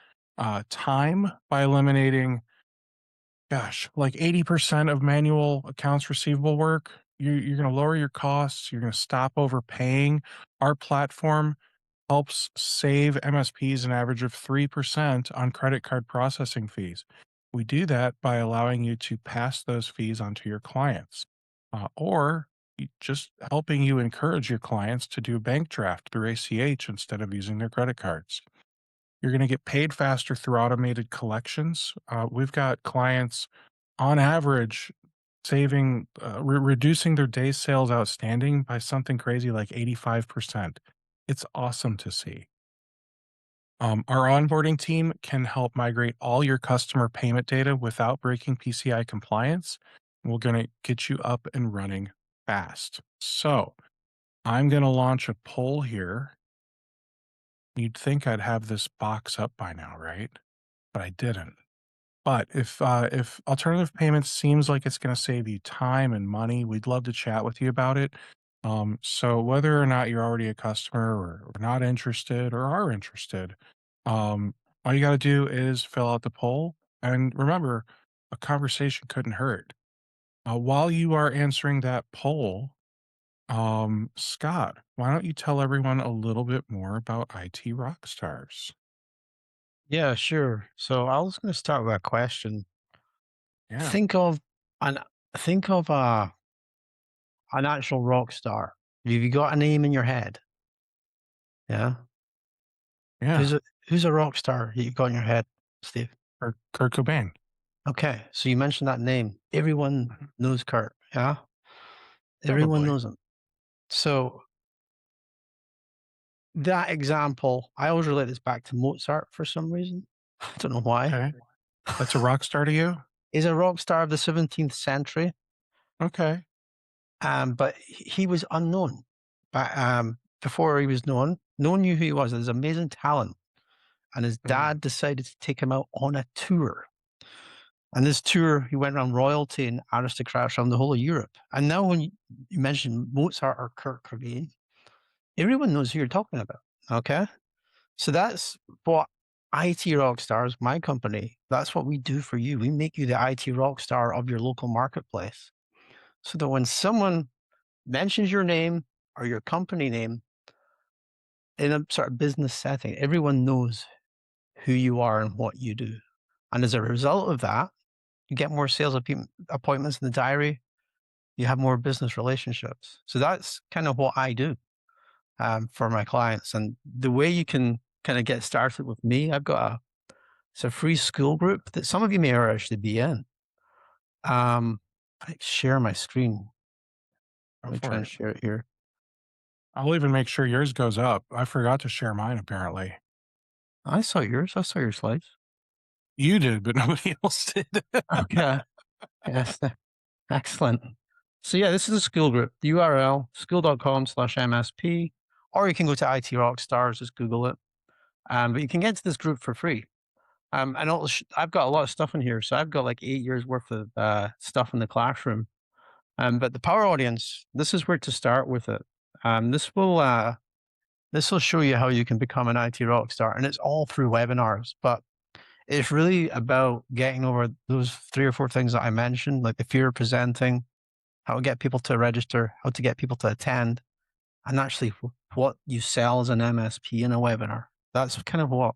time by eliminating, gosh, like 80% of manual accounts receivable work. You're going to lower your costs. You're going to stop overpaying. Our platform helps save MSPs an average of 3% on credit card processing fees. We do that by allowing you to pass those fees onto your clients, or just helping you encourage your clients to do bank draft through ACH instead of using their credit cards. You're going to get paid faster through automated collections. We've got clients on average reducing their days sales outstanding by something crazy like 85%. It's awesome to see. Our onboarding team can help migrate all your customer payment data without breaking PCI compliance. We're going to get you up and running fast. So I'm going to launch a poll here. You'd think I'd have this box up by now, right? But I didn't. But if alternative payments seems like it's going to save you time and money, we'd love to chat with you about it. So whether or not you're already a customer or not interested or are interested, all you got to do is fill out the poll. And remember, a conversation couldn't hurt. While you are answering that poll, Scott, why don't you tell everyone a little bit more about IT Rockstars? Yeah, sure. So I was going to start with a question. Yeah, Think of an think of an actual rock star. Have you got a name in your head? Yeah. yeah. Who's a rock star you've got in your head, Steve? or Kurt Cobain. Okay, so you mentioned that name. Everyone Mhm. knows Kurt, yeah? Everyone Probably. knows him. So that example, I always relate this back to Mozart for some reason. I don't know why. Okay. That's a rock star to you? He's a rock star of the 17th century, Okay. but he was unknown. But before he was known, no one knew who he was. There's amazing talent. And his Mm, dad decided to take him out on a tour. And this tour, he went around royalty and aristocrats around the whole of Europe. And now, when you mention Mozart or Kurt Cobain, everyone knows who you're talking about. Okay. So that's what IT Rockstars, my company, that's what we do for you. We make you the IT rock star of your local marketplace. So that when someone mentions your name or your company name in a sort of business setting, everyone knows who you are and what you do. And as a result of that, you get more sales appointments in the diary, you have more business relationships. So that's kind of what I do for my clients. And the way you can kind of get started with me, it's a free school group that some of you may actually be in. I share my screen. go Let me try for and it. share it here. I'll even make sure yours goes up. I forgot to share mine apparently. I saw yours. I saw your slides. You did, but nobody else did. Okay. Yes. Excellent. So yeah, this is a school group. The URL, school.com/MSP, or you can go to IT Rockstars, just Google it. But you can get to this group for free. And I've got a lot of stuff in here. So I've got like 8 years worth of stuff in the classroom. But the power audience, this is where to start with it. Um, this will this will show you how you can become an IT rock star, and it's all through webinars. But it's really about getting over those 3 or 4 things that I mentioned, like the fear of presenting, how to get people to register, how to get people to attend, and actually what you sell as an MSP in a webinar. That's kind of what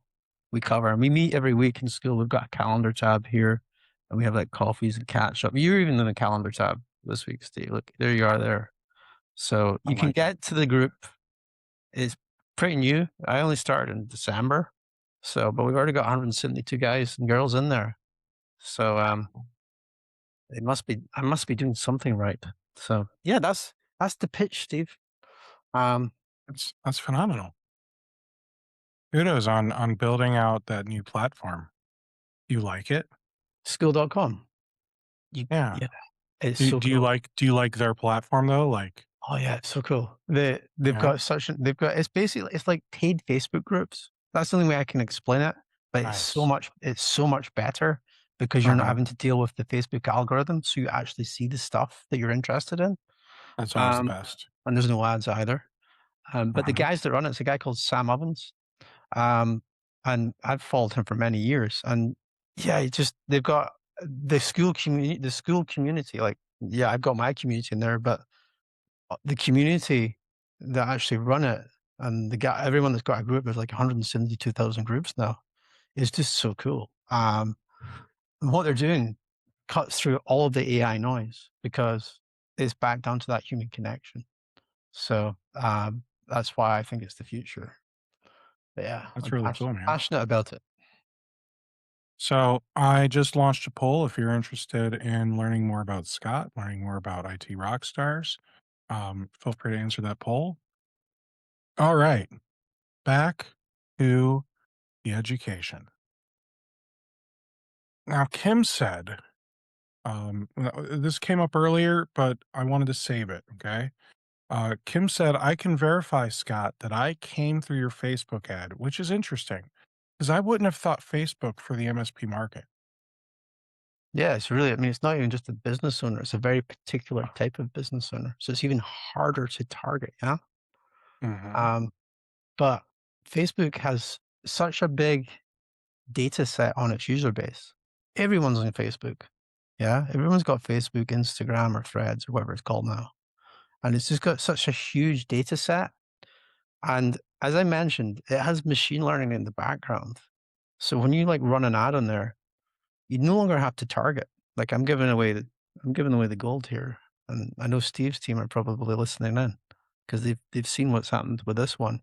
we cover. And we meet every week in school. We've got a calendar tab here, and we have like coffees and catch up. You're even in the calendar tab this week, Steve. Look, there you are there. So I you can like it. get to the group. It's pretty new. I only started in December. So, but we've already got 172 guys and girls in there. So, I must be doing something right. So yeah, that's the pitch, Steve. Um, That's phenomenal. Kudos on building out that new platform. You like it? School.com. Yeah. Yeah, it's so cool. Do you like their platform though? Like, Oh yeah, it's so cool. yeah, They've got it's basically it's like paid Facebook groups. That's the only way I can explain it. But nice. it's so much better because you're not Uh-huh. having to deal with the Facebook algorithm. So you actually see the stuff that you're interested in. That's always the Um, best. and there's no ads either. But the Uh-huh. guys that run it's a guy called Sam Ovens. Um, and I've followed him for many years. And yeah, they've got the school community. Like, yeah, I've got my community in there, but the community that actually run it and everyone that's got a group, there's like 172,000 groups now. It's just so cool. And what they're doing cuts through all of the AI noise because it's back down to that human connection. So that's why I think it's the future. But yeah, That's I'm really cool, man. passionate about it. So I just launched a poll. If you're interested in learning more about Scott, learning more about IT rock stars, feel free to answer that poll. All right, back to the education. Now, Kim said, this came up earlier, but I wanted to save it. Okay. Kim said, I can verify, Scott, that I came through your Facebook ad, which is interesting because I wouldn't have thought Facebook for the MSP market. Yeah, it's really, I mean, it's not even just a business owner, it's a very particular type of business owner. So it's even harder to target. Yeah. Hmm. Um, but Facebook has such a big data set on its user base. Everyone's on Facebook. Yeah. Everyone's got Facebook, Instagram, or Threads, or whatever it's called now. And it's just got such a huge data set. And as I mentioned, it has machine learning in the background. So when you like run an ad on there, you no longer have to target. Like I'm giving away the gold here. And I know Steve's team are probably listening in because they've seen what's happened with this one.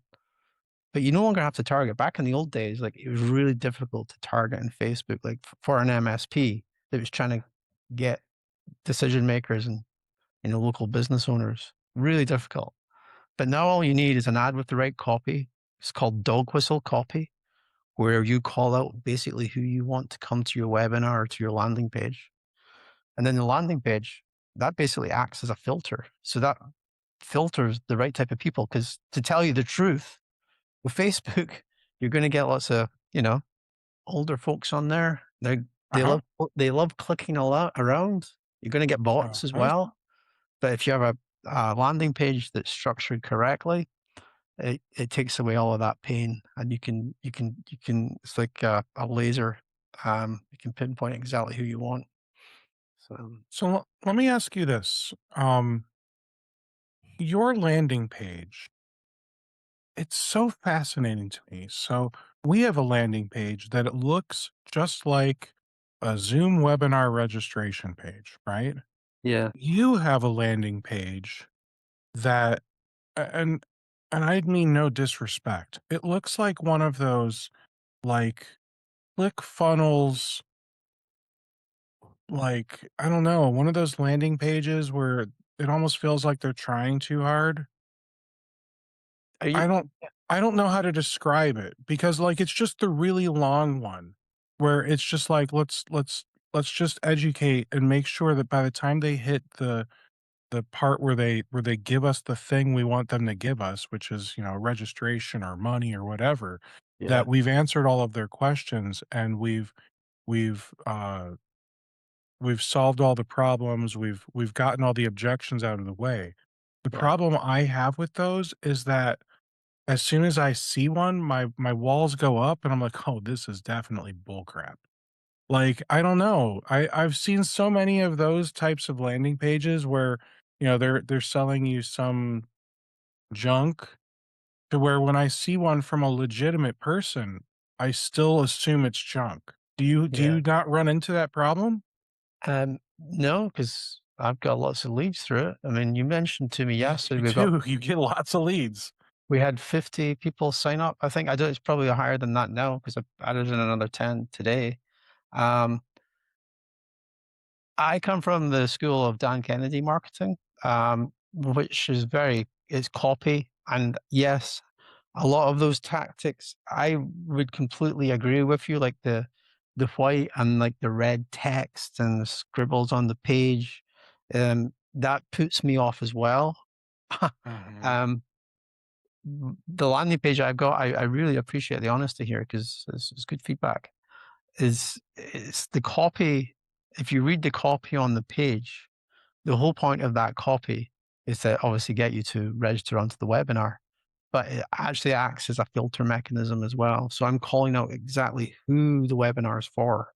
but you no longer have to target. Back in the old days, like it was really difficult to target in Facebook, like for an MSP that was trying to get decision makers and local business owners. Really difficult. But now all you need is an ad with the right copy. It's called dog whistle copy, where you call out basically who you want to come to your webinar or to your landing page. And then the landing page, that basically acts as a filter. So that filters the right type of people. Because to tell you the truth, with Facebook, you're going to get lots of, older folks on there. They Uh-huh. love they love clicking a lot around. You're going to get bots as Uh-huh. well. But if you have a landing page that's structured correctly, it takes away all of that pain, and you can. It's like a laser. You can pinpoint exactly who you want. So So let me ask you this. Your landing page, it's so fascinating to me. So we have a landing page that it looks just like a Zoom webinar registration page, right? yeah, You have a landing page that a- and and I mean no disrespect. It looks like one of those like click funnels, like I don't know, one of those landing pages where it almost feels like they're trying too hard. are you? I don't I don't know how to describe it because, like, it's just the really long one where it's just like, let's just educate and make sure that by the time they hit the part where they give us the thing we want them to give us, which is, registration or money or whatever, Yeah, that we've answered all of their questions and we've, uh, we've solved all the problems, we've gotten all the objections out of the way. The yeah. problem I have with those is that as soon as I see one, my walls go up and I'm like, "Oh, this is definitely bullcrap." Like, I don't know. I've seen so many of those types of landing pages where, they're selling you some junk to where when I see one from a legitimate person, I still assume it's junk. Do Yeah. you not run into that problem? No, because I've got lots of leads through it. I mean, you mentioned to me yesterday You do. we You get lots of leads. we had 50 people sign up. I think I do. It's probably higher than that now because I've added in another 10 today. Um, I come from the school of Dan Kennedy marketing, which is it's copy. And yes, a lot of those tactics, I would completely agree with you. Like the white and like the red text and the scribbles on the page, that puts me off as well. Mhm. um, the landing page I've got, I really appreciate the honesty here because it's good feedback. It's the copy. If you read the copy on the page, the whole point of that copy is to obviously get you to register onto the webinar, but it actually acts as a filter mechanism as well. So I'm calling out exactly who the webinar is for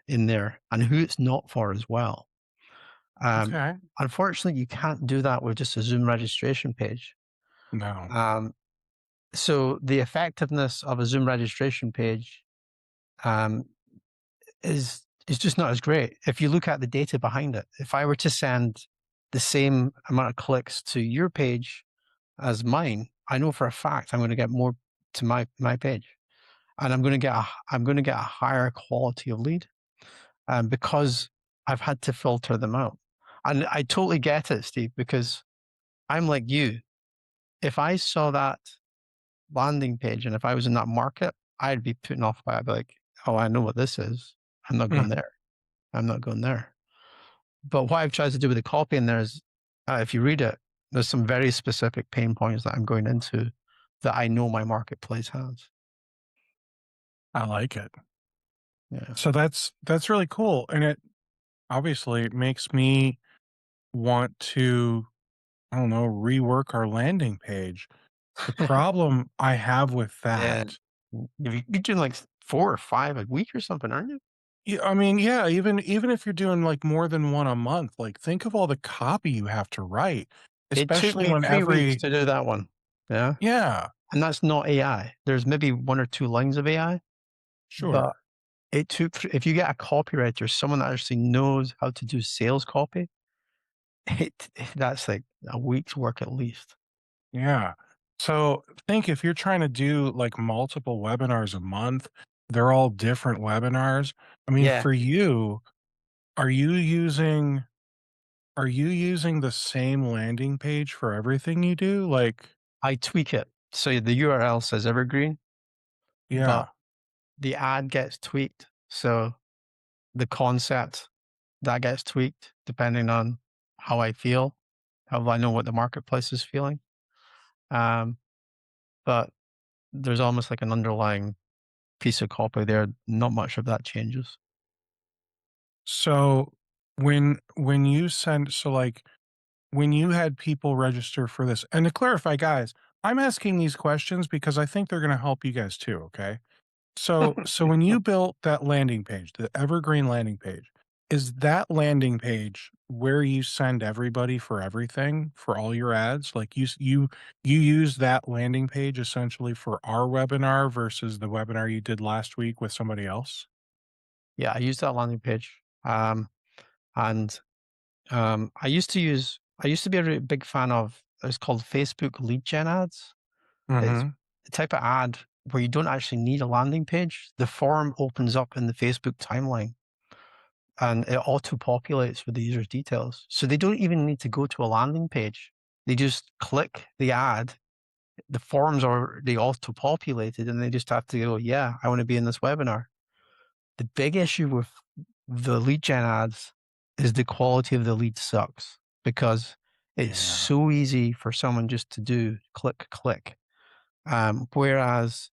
in there and who it's not for as well. Um, Okay. Unfortunately, you can't do that with just a Zoom registration page. No. Um, so the effectiveness of a Zoom registration page um, is just not as great. If you look at the data behind it, if I were to send the same amount of clicks to your page as mine, I know for a fact I'm going to get more to my page, and I'm going to get a higher quality of lead, because I've had to filter them out. And I totally get it, Steve, because I'm like you. If I saw that landing page and if I was in that market, I'd be putting off by. I'd be like, oh, I know what this is. I'm not going Mhm. there. I'm not going there. But what I've tried to do with the copy in there is, if you read it, there's some very specific pain points that I'm going into that I know my marketplace has. I like it. Yeah. So that's really cool, and it obviously makes me want to, I don't know, rework our landing page. The problem I have with Yeah. that, You're doing like 4 or 5 a week or something, aren't you? yeah, I mean, yeah, even if you're doing like more than one a month, like think of all the copy you have to write, It took especially me when 3 weeks every to do that one. Yeah. yeah, And that's not AI. There's maybe 1 or 2 lines of AI, but sure. if you get a copywriter, someone that actually knows how to do sales copy, that's like a week's work at least. Yeah. So think if you're trying to do like multiple webinars a month, they're all different webinars. I mean, Yeah, for you, are you using are you using the same landing page for everything you do? Like, I tweak it. So the URL says evergreen, but yeah. the ad gets tweaked. So the concept that gets tweaked depending on how I feel, how I know what the marketplace is feeling. Um, but there's almost like an underlying piece of copy there. Not much of that changes. So when you send so like when you had people register for this, and to clarify, guys, I'm asking these questions because I think they're going to help you guys too. Okay. So when you built that landing page, the evergreen landing page, is that landing page where you send everybody for everything for all your ads? Like you use that landing page essentially for our webinar versus the webinar you did last week with somebody else? Yeah, I use that landing page. And I used to be a really big fan of, it's called Facebook lead gen ads. It's Mhm. the type of ad where you don't actually need a landing page. The form opens up in the Facebook timeline and it auto populates with the user's details. So they don't even need to go to a landing page. They just click the ad. The forms are they auto populated and they just have to go, yeah, I want to be in this webinar. The big issue with the lead gen ads is the quality of the lead sucks because it's Yeah. so easy for someone just to do click, click. Whereas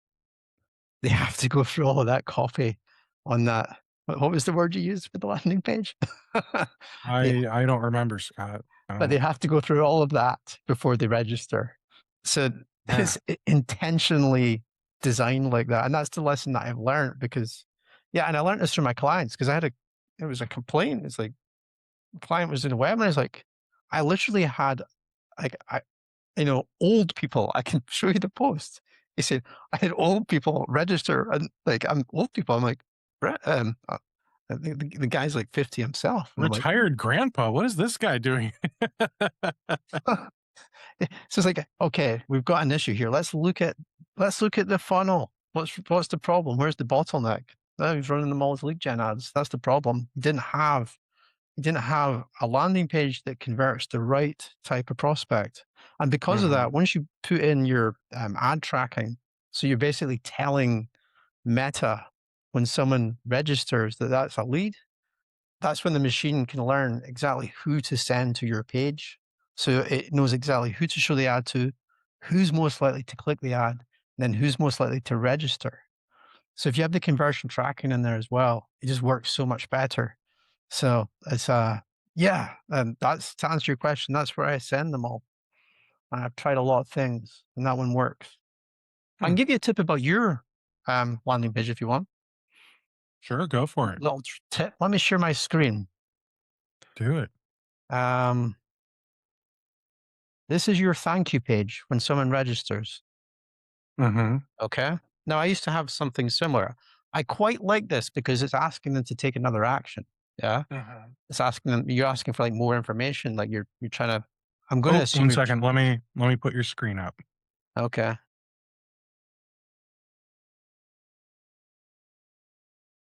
they have to go through all of that copy on that. What was the word you used for the landing page? Yeah, I don't remember, Scott. I but they don't. have to go through all of that before they register. So Yeah. it's intentionally designed like that. And that's the lesson that I've learned because, yeah, and I learned this from my clients because it was a complaint. It's like, client was in a webinar. It's like, I literally had like old people. I can show you the post. He said I had old people register, and like I'm old people. I'm like, the guy's like 50 himself, and I'm like, Retired grandpa. What is this guy doing? huh. So it's like, okay, we've got an issue here. Let's look at the funnel. What's the problem? Where's the bottleneck? Oh, he's running them all as lead gen ads. That's the problem. He didn't have a landing page that converts the right type of prospect. And because of that, Mhm. once you put in your ad tracking, so you're basically telling Meta when someone registers that that's a lead, that's when the machine can learn exactly who to send to your page. So it knows exactly who to show the ad to, who's most likely to click the ad, and then who's most likely to register. So if you have the conversion tracking in there as well, it just works so much better. So it's yeah, and that's to answer your question, that's where I send them all. And I've tried a lot of things and that one works. I Hmm. can give you a tip about your landing page if you want. Sure, go for it. Little tip. Let me share my screen. Do it. Um, this is your thank you page when someone registers. Mhm. Okay. Now I used to have something similar. I quite like this because it's asking them to take another action. Yeah. Mhm. It's asking them, you're asking for like more information. Like you're trying to, I'm going to Oh, assume one you're, second. Let me put your screen up. okay.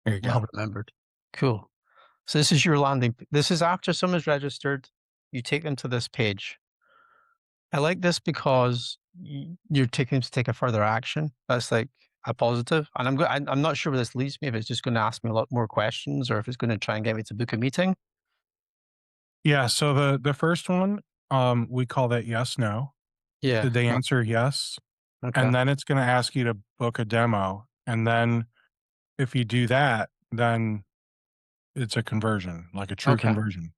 There you Well go. remembered. Cool. So this is your landing. This is after someone's registered. You take them to this page. I like this because you're taking them to take a further action. That's like a positive. And I'm not sure where this leads me. If it's just going to ask me a lot more questions, or if it's going to try and get me to book a meeting. Yeah, so the first one, we call that yes, no. Yeah. Did they No. answer yes? Okay. And then it's gonna ask you to book a demo, and then if you do that, then it's a conversion, like a true Okay. conversion.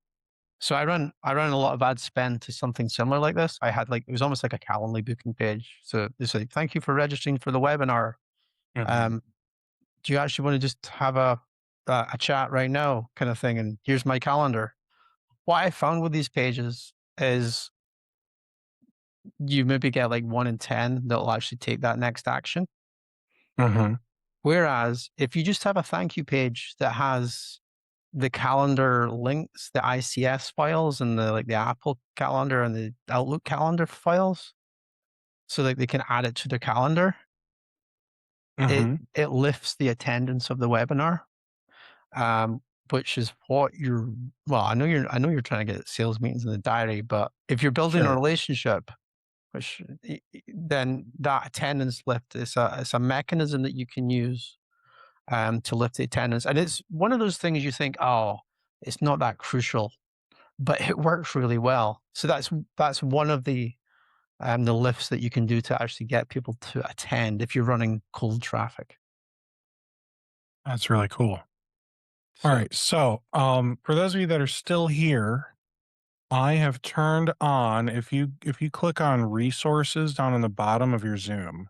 So I run a lot of ad spend to something similar like this. I had like it was almost like a Calendly booking page. So it's like, thank you for registering for the webinar. Mhm. Um, do you actually want to just have a chat right now, kind of thing? And here's my calendar. What I found with these pages is you maybe get like 1 in 10 that'll actually take that next action. Mhm. Whereas if you just have a thank you page that has the calendar links, the ICS files and the Apple calendar and the Outlook calendar files, so that they can add it to their calendar. It Mhm. it lifts the attendance of the webinar, um, which is what you're well, I know you're trying to get sales meetings in the diary, but if you're building a Sure. relationship, which then that attendance lift is a mechanism that you can use to lift the attendance. And it's one of those things you think, oh, it's not that crucial, but it works really well. So that's one of the lifts that you can do to actually get people to attend if you're running cold traffic. That's really cool. All So right. So, for those of you that are still here, I have turned on if you click on resources down on the bottom of your Zoom,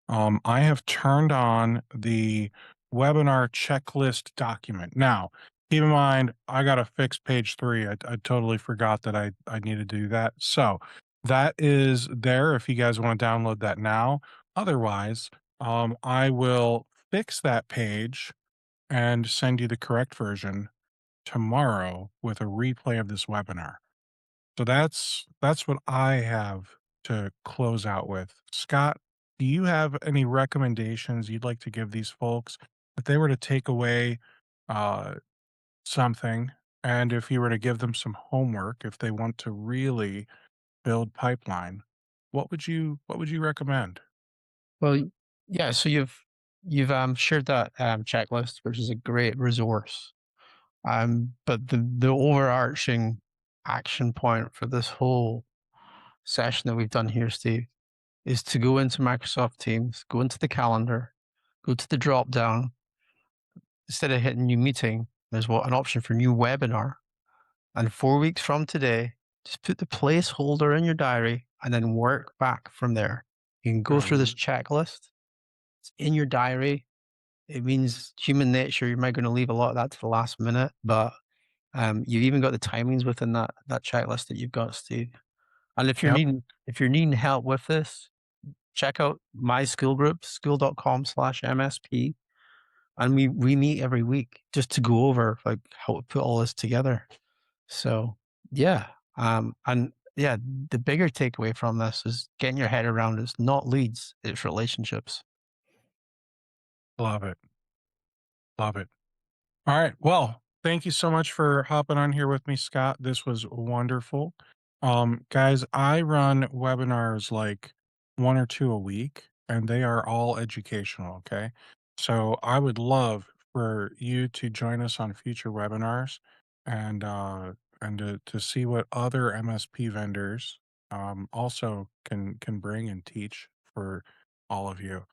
I have turned on the webinar checklist document. Now, keep in mind, I got to fix page 3. I totally forgot that I need to do that. So that is there if you guys want to download that now. Otherwise, I will fix that page and send you the correct version tomorrow with a replay of this webinar. So that's what I have to close out with. Scott, do you have any recommendations you'd like to give these folks if they were to take away uh, something, and if you were to give them some homework, if they want to really build pipeline, what would you recommend? well, yeah. So you've shared that checklist, which is a great resource. But the overarching action point for this whole session that we've done here, Steve, is to go into Microsoft Teams, go into the calendar, go to the drop down. Instead of hitting new meeting, there's what an option for new webinar. And 4 weeks from today, just put the placeholder in your diary and then work back from there. You can go through this Mhm. checklist. It's in your diary. It means human nature. You're might going to leave a lot of that to the last minute, but you've even got the timings within that checklist that you've got, Steve. And Yep. if you're needing help with this, check out my school group, school.com/MSP. And we meet every week just to go over like how to put all this together. So yeah. And yeah, the bigger takeaway from this is getting your head around it's not leads, it's relationships. Love it. Love it. All right. Well, thank you so much for hopping on here with me, Scott. This was wonderful. Guys, I run webinars like 1 or 2 a week, and they are all educational. Okay. So I would love for you to join us on future webinars and to see what other MSP vendors also can bring and teach for all of you.